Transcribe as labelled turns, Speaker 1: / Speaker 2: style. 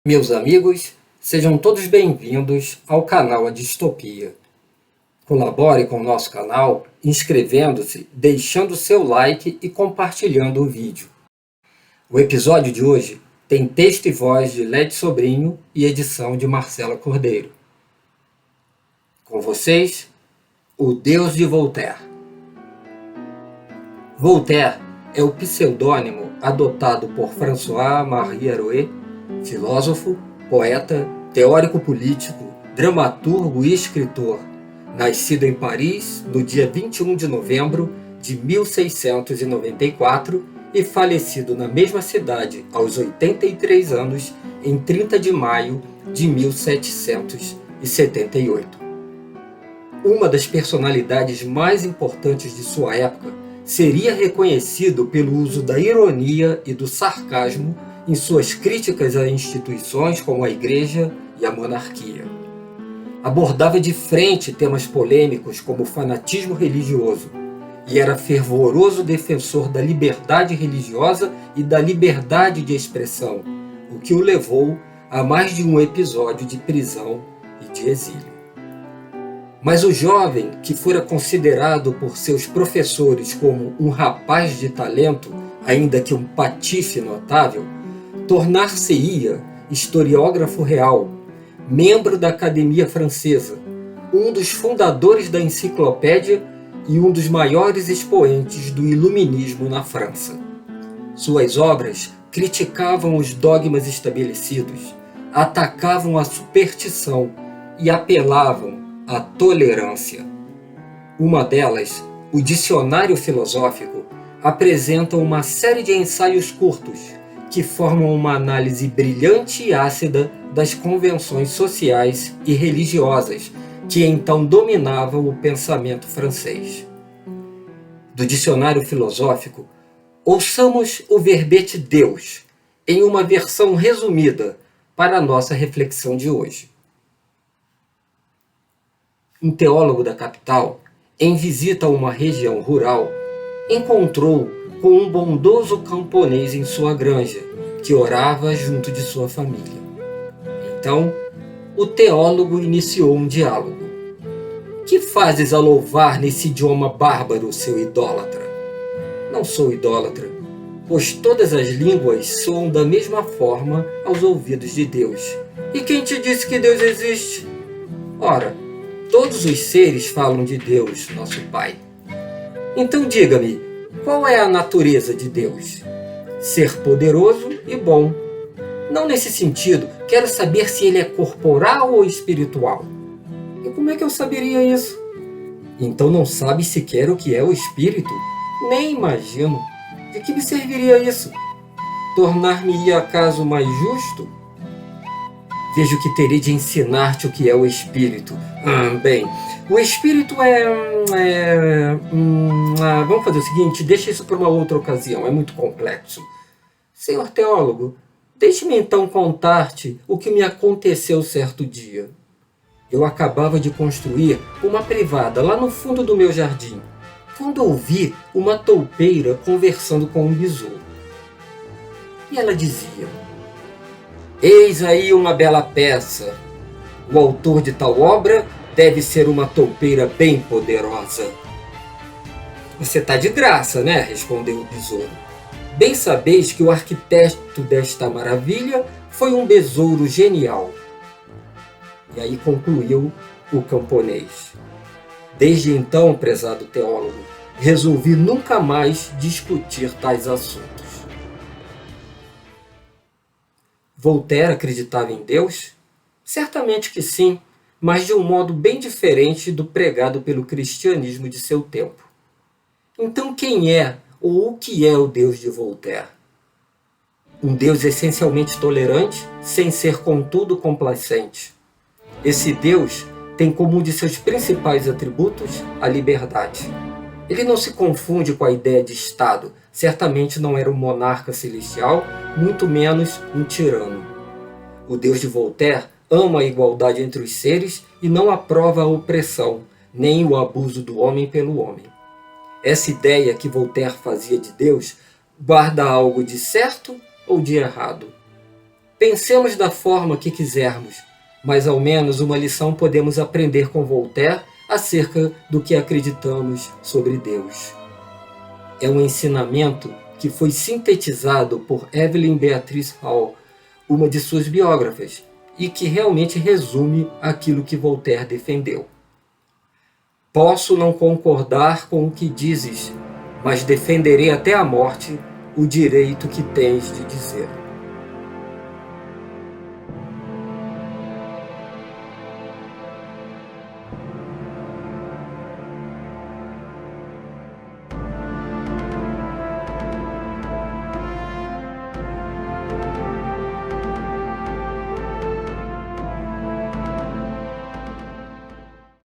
Speaker 1: Meus amigos, sejam todos bem-vindos ao canal A Distopia. Colabore com o nosso canal inscrevendo-se, deixando seu like e compartilhando o vídeo. O episódio de hoje tem texto e voz de Led Sobrinho e edição de Marcela Cordeiro. Com vocês, o Deus de Voltaire. Voltaire é o pseudônimo adotado por François-Marie Arouet, filósofo, poeta, teórico político, dramaturgo e escritor, nascido em Paris no dia 21 de novembro de 1694 e falecido na mesma cidade aos 83 anos em 30 de maio de 1778. Uma das personalidades mais importantes de sua época, seria reconhecido pelo uso da ironia e do sarcasmo em suas críticas a instituições como a Igreja e a monarquia. Abordava de frente temas polêmicos como o fanatismo religioso e era fervoroso defensor da liberdade religiosa e da liberdade de expressão, o que o levou a mais de um episódio de prisão e de exílio. Mas o jovem, que fora considerado por seus professores como um rapaz de talento, ainda que um patife notável, tornar-se-ia historiógrafo real, membro da Academia Francesa, um dos fundadores da enciclopédia e um dos maiores expoentes do iluminismo na França. Suas obras criticavam os dogmas estabelecidos, atacavam a superstição e apelavam à tolerância. Uma delas, o Dicionário Filosófico, apresenta uma série de ensaios curtos que formam uma análise brilhante e ácida das convenções sociais e religiosas que então dominavam o pensamento francês. Do Dicionário Filosófico, ouçamos o verbete Deus, em uma versão resumida para a nossa reflexão de hoje. Um teólogo da capital, em visita a uma região rural, encontrou com um bondoso camponês em sua granja, que orava junto de sua família. Então, o teólogo iniciou um diálogo. Que fazes a louvar nesse idioma bárbaro, seu idólatra? Não sou idólatra, pois todas as línguas soam da mesma forma aos ouvidos de Deus. E quem te disse que Deus existe? Ora, todos os seres falam de Deus, nosso Pai. Então diga-me, qual é a natureza de Deus? Ser poderoso e bom. Não nesse sentido, quero saber se ele é corporal ou espiritual. E como é que eu saberia isso? Então não sabe sequer o que é o espírito? Nem imagino. De que me serviria isso? Tornar-me-ia acaso mais justo? Vejo que terei de ensinar-te o que é o espírito. Bem, o espírito vamos fazer o seguinte, deixa isso para uma outra ocasião, é muito complexo. Senhor teólogo, deixe-me então contar-te o que me aconteceu certo dia. Eu acabava de construir uma privada lá no fundo do meu jardim, quando ouvi uma toupeira conversando com um besouro. E ela dizia: eis aí uma bela peça. O autor de tal obra deve ser uma toupeira bem poderosa. Você está de graça, né? Respondeu o besouro. Bem sabeis que o arquiteto desta maravilha foi um besouro genial. E aí concluiu o camponês. Desde então, prezado teólogo, resolvi nunca mais discutir tais assuntos. Voltaire acreditava em Deus? Certamente que sim, mas de um modo bem diferente do pregado pelo cristianismo de seu tempo. Então quem é ou o que é o Deus de Voltaire? Um Deus essencialmente tolerante, sem ser contudo complacente. Esse Deus tem como um de seus principais atributos a liberdade. Ele não se confunde com a ideia de Estado, certamente não era um monarca celestial, muito menos um tirano. O Deus de Voltaire ama a igualdade entre os seres e não aprova a opressão, nem o abuso do homem pelo homem. Essa ideia que Voltaire fazia de Deus guarda algo de certo ou de errado? Pensemos da forma que quisermos, mas ao menos uma lição podemos aprender com Voltaire acerca do que acreditamos sobre Deus. É um ensinamento que foi sintetizado por Evelyn Beatrice Hall, uma de suas biógrafas, e que realmente resume aquilo que Voltaire defendeu. Posso não concordar com o que dizes, mas defenderei até a morte o direito que tens de dizer.